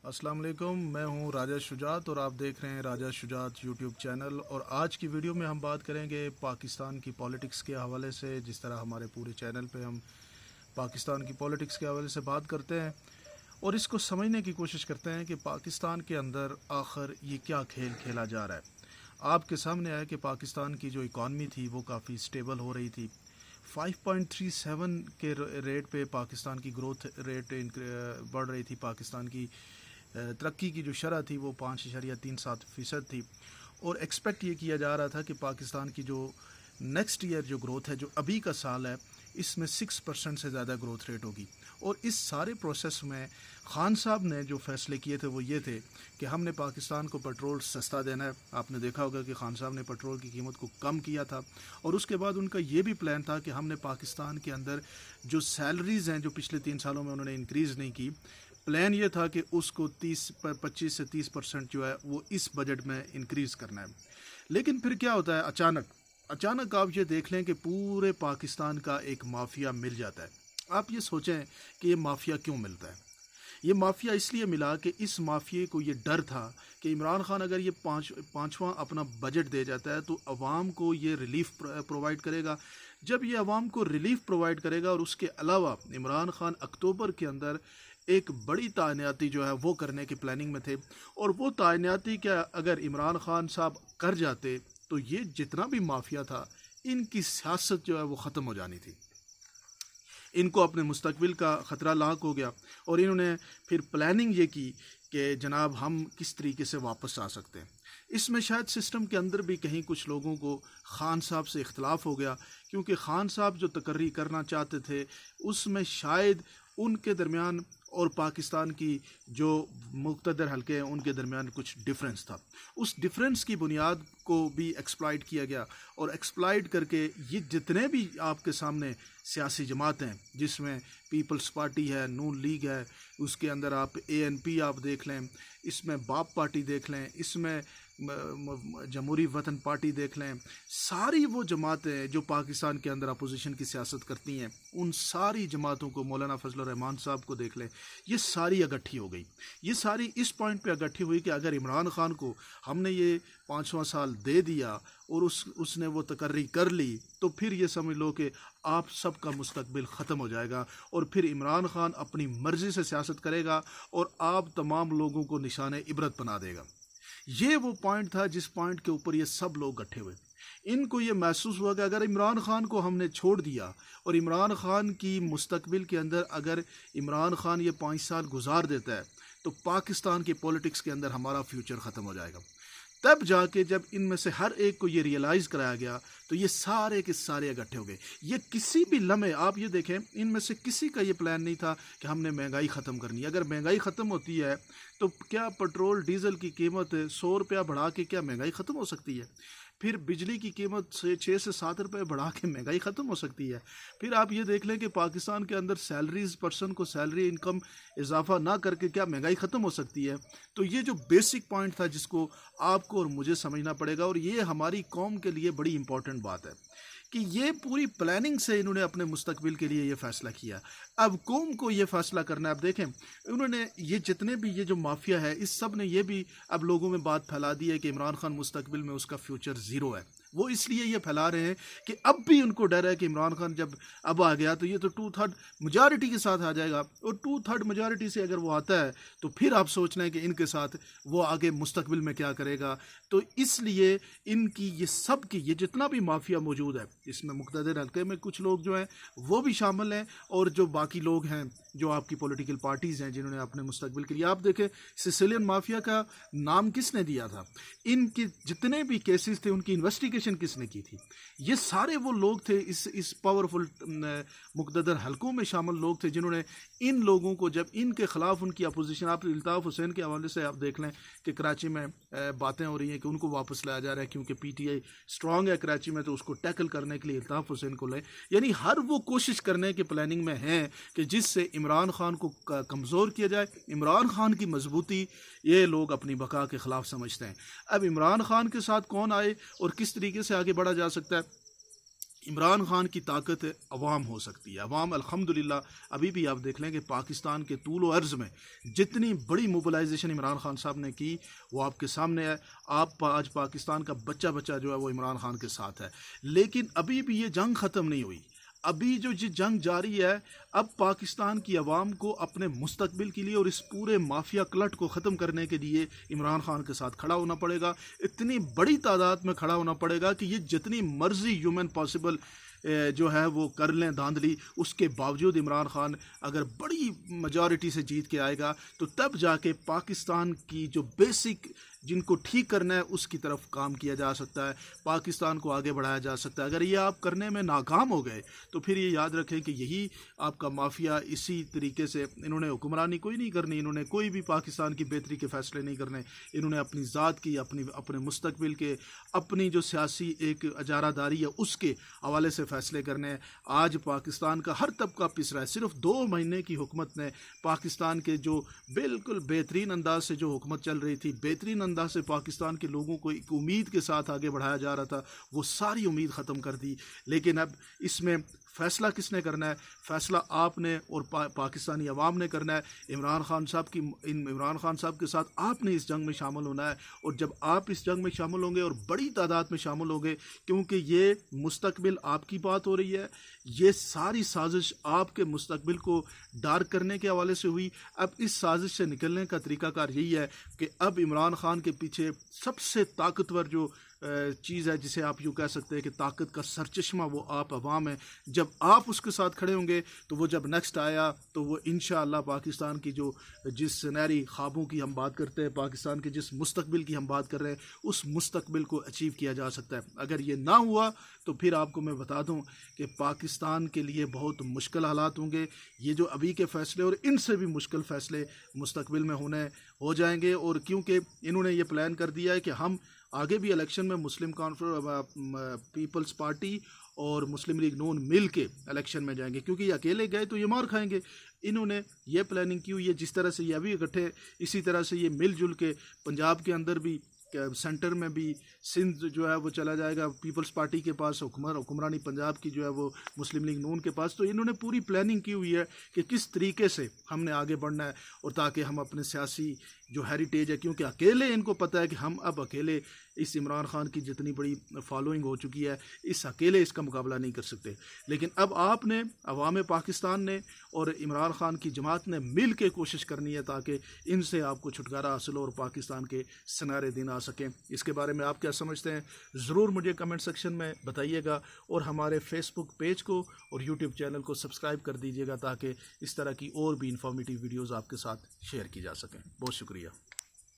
अस्सलाम वालेकुम, मैं हूं राजा शुजात और आप देख रहे हैं राजा शुजात यूट्यूब चैनल। और आज की वीडियो में हम बात करेंगे पाकिस्तान की पॉलिटिक्स के हवाले से। जिस तरह हमारे पूरे चैनल पे हम पाकिस्तान की पॉलिटिक्स के हवाले से बात करते हैं और इसको समझने की कोशिश करते हैं कि पाकिस्तान के अंदर आखिर ये क्या खेल खेला जा रहा है। आपके सामने आया कि पाकिस्तान की जो इकॉनमी थी वो काफ़ी स्टेबल हो रही थी। 5.37 के रेट पे पाकिस्तान की ग्रोथ रेट बढ़ रही थी। पाकिस्तान की तरक्की की जो शरह थी वो 5.37% थी। और एक्सपेक्ट ये किया जा रहा था कि पाकिस्तान की जो नेक्स्ट ईयर जो ग्रोथ है, जो अभी का साल है, इसमें 6% से ज़्यादा ग्रोथ रेट होगी। और इस सारे प्रोसेस में खान साहब ने जो फैसले किए थे वो ये थे कि हमने पाकिस्तान को पेट्रोल सस्ता देना है। आपने देखा होगा कि खान साहब ने पेट्रोल की कीमत को कम किया था। और उसके बाद उनका ये भी प्लान था कि हमने पाकिस्तान के अंदर जो सैलरीज़ हैं, जो पिछले 3 सालों में उन्होंने इंक्रीज़ नहीं की, प्लान ये था कि उसको 25 से 30% जो है वो इस बजट में इंक्रीज़ करना है। लेकिन फिर क्या होता है, अचानक आप ये देख लें कि पूरे पाकिस्तान का एक माफिया मिल जाता है। आप ये सोचें कि ये माफिया क्यों मिलता है। ये माफिया इसलिए मिला कि इस माफिया को ये डर था कि इमरान खान अगर ये पाँचवां अपना बजट दे जाता है तो अवाम को ये रिलीफ प्रोवाइड करेगा। जब ये अवाम को रिलीफ प्रोवाइड करेगा और उसके अलावा इमरान खान अक्टूबर के अंदर एक बड़ी तैनाती जो है वो करने की प्लानिंग में थे। और वो तैनाती क्या अगर इमरान खान साहब कर जाते तो ये जितना भी माफिया था, इनकी सियासत जो है वो ख़त्म हो जानी थी। इनको अपने मुस्तकबिल का ख़तरा लाक हो गया और इन्होंने फिर प्लानिंग ये की कि जनाब हम किस तरीके से वापस आ सकते हैं। इसमें शायद सिस्टम के अंदर भी कहीं कुछ लोगों को खान साहब से इख्तलाफ हो गया, क्योंकि खान साहब जो तकर्री करना चाहते थे उसमें शायद उनके दरमियान और पाकिस्तान की जो मुक़्तदर हलके हैं उनके दरमियान कुछ डिफरेंस था। उस डिफरेंस की बुनियाद को भी एक्सप्लॉइट किया गया और एक्सप्लॉइट करके ये जितने भी आपके सामने सियासी जमात हैं, जिसमें पीपल्स पार्टी है, नून लीग है, उसके अंदर आप ANP आप देख लें, इसमें बाप पार्टी देख लें, इसमें जमहूरी वतन पार्टी देख लें, सारी वो जमातें जो पाकिस्तान के अंदर अपोजिशन की सियासत करती हैं, उन सारी जमातों को, मौलाना फजल रहमान साहब को देख लें, ये सारी इकट्ठी हो गई। ये सारी इस पॉइंट पे इकट्ठी हुई कि अगर इमरान खान को हमने ये 5वां साल दे दिया और उसने वो तकर्री कर ली तो फिर ये समझ लो कि आप सबका मुस्तकबिल ख़त्म हो जाएगा और फिर इमरान खान अपनी मर्ज़ी से सियासत करेगा और आप तमाम लोगों को निशान इबरत बना देगा। ये वो पॉइंट था जिस पॉइंट के ऊपर ये सब लोग इकट्ठे हुए। इनको ये महसूस हुआ कि अगर इमरान खान को हमने छोड़ दिया और इमरान खान की मुस्तकबिल के अंदर अगर इमरान खान ये 5 साल गुजार देता है तो पाकिस्तान की पॉलिटिक्स के अंदर हमारा फ्यूचर ख़त्म हो जाएगा। तब जाके जब इनमें से हर एक को ये रियलाइज़ कराया गया तो ये सारे के सारे इकट्ठे हो गए। ये किसी भी लम्हे आप ये देखें, इनमें से किसी का ये प्लान नहीं था कि हमने महंगाई ख़त्म करनी है। अगर महंगाई ख़त्म होती है तो क्या पेट्रोल डीजल की कीमत 100 रुपया बढ़ा के क्या महंगाई ख़त्म हो सकती है? फिर बिजली की कीमत से 6 से 7 रुपये बढ़ा के महंगाई ख़त्म हो सकती है? फिर आप ये देख लें कि पाकिस्तान के अंदर सैलरीज, पर्सन को सैलरी इनकम इजाफा ना करके क्या महंगाई ख़त्म हो सकती है? तो ये जो बेसिक पॉइंट था जिसको आपको और मुझे समझना पड़ेगा, और ये हमारी कौम के लिए बड़ी इंपॉर्टेंट बात है कि ये पूरी प्लानिंग से इन्होंने अपने मुस्तकबिल के लिए ये फ़ैसला किया। अब कौम को ये फ़ैसला करना है। अब देखें, इन्होंने ये जितने भी ये जो माफिया है, इस सब ने ये भी अब लोगों में बात फैला दी है कि इमरान खान मुस्तकबिल में उसका फ्यूचर ज़ीरो है। वो इसलिए ये फैला रहे हैं कि अब भी उनको डर है कि इमरान खान जब अब आ गया तो ये तो 2/3 मेजॉरिटी के साथ आ जाएगा, और 2/3 मेजॉरिटी से अगर वो आता है तो फिर आप सोच रहे हैं कि इनके साथ वो आगे मुस्तकबिल में क्या करेगा। तो इसलिए इनकी ये सब की ये जितना भी माफिया मौजूद है, इसमें मुक़्तदर हल्के में कुछ लोग जो हैं वो भी शामिल हैं, और जो बाकी लोग हैं जो आपकी पॉलिटिकल पार्टीज़ हैं जिन्होंने अपने मुस्तकबिल के लिए, आप देखें सिसिलियन माफिया का नाम किसने दिया था, इनके जितने भी केसेस थे उनकी इन्वेस्टिगेशन किसने की थी, ये सारे वो लोग थे इस पावरफुल मुक़्तदर हलकों में शामिल लोग थे जिन्होंने इन लोगों को, जब इनके ख़िलाफ़ उनकी अपोजिशन, आप इल्ताफ़ हुसैन के हवाले से आप देख लें कि कराची में बातें हो रही हैं कि उनको वापस लाया जा रहा है क्योंकि PTI स्ट्रॉन्ग है कराची में, तो उसको टैकल करने के लिए इल्ताफ़ हुसैन को ले, यानी हर वो कोशिश करने की प्लानिंग में है कि जिससे इमरान खान को कमज़ोर किया जाए। इमरान खान की मजबूती ये लोग अपनी बका के ख़िलाफ़ समझते हैं। अब इमरान खान के साथ कौन आए और किस तरीके से आगे बढ़ा जा सकता है, इमरान खान की ताकत अवाम हो सकती है। अवाम अल्हम्दुलिल्लाह अभी भी आप देख लें कि पाकिस्तान के तूल व अर्ज़ में जितनी बड़ी मोबिलाइजेशन इमरान खान साहब ने की वो आपके सामने है। आज पाकिस्तान का बच्चा बच्चा जो है वो इमरान खान के साथ है। लेकिन अभी भी ये जंग ख़त्म नहीं हुई। अभी जो ये जंग जारी है, अब पाकिस्तान की आवाम को अपने मुस्तकबिल के लिए और इस पूरे माफिया क्लट को ख़त्म करने के लिए इमरान खान के साथ खड़ा होना पड़ेगा। इतनी बड़ी तादाद में खड़ा होना पड़ेगा कि ये जितनी मर्जी ह्यूमन पॉसिबल जो है वो कर लें धांधली, उसके बावजूद इमरान खान अगर बड़ी मेजॉरिटी से जीत के आएगा तो तब जाके पाकिस्तान की जो बेसिक जिनको ठीक करना है उसकी तरफ काम किया जा सकता है, पाकिस्तान को आगे बढ़ाया जा सकता है। अगर ये आप करने में नाकाम हो गए तो फिर ये याद रखें कि यही आपका माफिया इसी तरीके से इन्होंने हुक्मरानी कोई नहीं करनी, इन्होंने कोई भी पाकिस्तान की बेहतरी के फैसले नहीं करने, इन्होंने अपनी ज़ात की अपने मुस्तकबिल के अपनी जो सियासी एक अजारादारी है उसके हवाले से फैसले करने हैं। आज पाकिस्तान का हर तबका पिस रहा है। सिर्फ 2 महीने की हुकूमत ने पाकिस्तान के जो बिल्कुल बेहतरीन अंदाज से जो हुकूमत चल रही थी, बेहतरीन अंदाज से पाकिस्तान के लोगों को एक उम्मीद के साथ आगे बढ़ाया जा रहा था, वो सारी उम्मीद ख़त्म कर दी। लेकिन अब इसमें फ़ैसला किसने करना है? फ़ैसला आपने और पाकिस्तानी अवाम ने करना है। इमरान खान साहब के साथ आपने इस जंग में शामिल होना है। और जब आप इस जंग में शामिल होंगे और बड़ी तादाद में शामिल होंगे, क्योंकि ये मुस्तकबिल आपकी बात हो रही है, ये सारी साजिश आपके मुस्तकबिल को डार्क करने के हवाले से हुई। अब इस साजिश से निकलने का तरीकाकार यही है कि अब इमरान खान के पीछे सबसे ताकतवर जो चीज़ है, जिसे आप यूँ कह सकते हैं कि ताकत का सरचश्मा, वो आप अवाम है। जब आप उसके साथ खड़े होंगे तो वो जब नेक्स्ट आया तो वो इंशाअल्लाह पाकिस्तान की जिस सुनहरी ख्वाबों की हम बात करते हैं, पाकिस्तान के जिस मुस्तकबिल की हम बात कर रहे हैं, उस मुस्तकबिल को अचीव किया जा सकता है। अगर ये ना हुआ तो फिर आपको मैं बता दूं कि पाकिस्तान के लिए बहुत मुश्किल हालात होंगे। ये जो अभी के फ़ैसले और इनसे भी मुश्किल फ़ैसले मुस्तकबिल में हो जाएंगे। और क्योंकि इन्होंने ये प्लान कर दिया है कि हम आगे भी इलेक्शन में मुस्लिम पीपल्स पार्टी और मुस्लिम लीग नून मिल के इलेक्शन में जाएंगे, क्योंकि ये अकेले गए तो ये मार खाएंगे। इन्होंने ये प्लानिंग की हुई है, जिस तरह से ये अभी इकट्ठे, इसी तरह से ये मिलजुल के पंजाब के अंदर भी, सेंटर में भी सिंध जो है वो चला जाएगा पीपल्स पार्टी के पास, हुक्मरानी पंजाब की जो है वो मुस्लिम लीग नून के पास। तो इन्होंने पूरी प्लानिंग की हुई है कि किस तरीके से हमने आगे बढ़ना है, और ताकि हम अपने सियासी जो हेरिटेज है, क्योंकि अकेले इनको पता है कि हम अब अकेले इस इमरान खान की जितनी बड़ी फॉलोइंग हो चुकी है, अकेले इसका मुकाबला नहीं कर सकते। लेकिन अब आपने, अवाम पाकिस्तान ने और इमरान खान की जमात ने मिल के कोशिश करनी है ताकि इनसे आपको छुटकारा हासिल हो और पाकिस्तान के सुनहरे दिन आ सकें। इसके बारे में आप क्या समझते हैं, ज़रूर मुझे कमेंट सेक्शन में बताइएगा। और हमारे फेसबुक पेज को और यूट्यूब चैनल को सब्सक्राइब कर दीजिएगा ताकि इस तरह की और भी इंफॉर्मेटिव वीडियोज़ आपके साथ शेयर की जा सकें। बहुत शुक्रिया।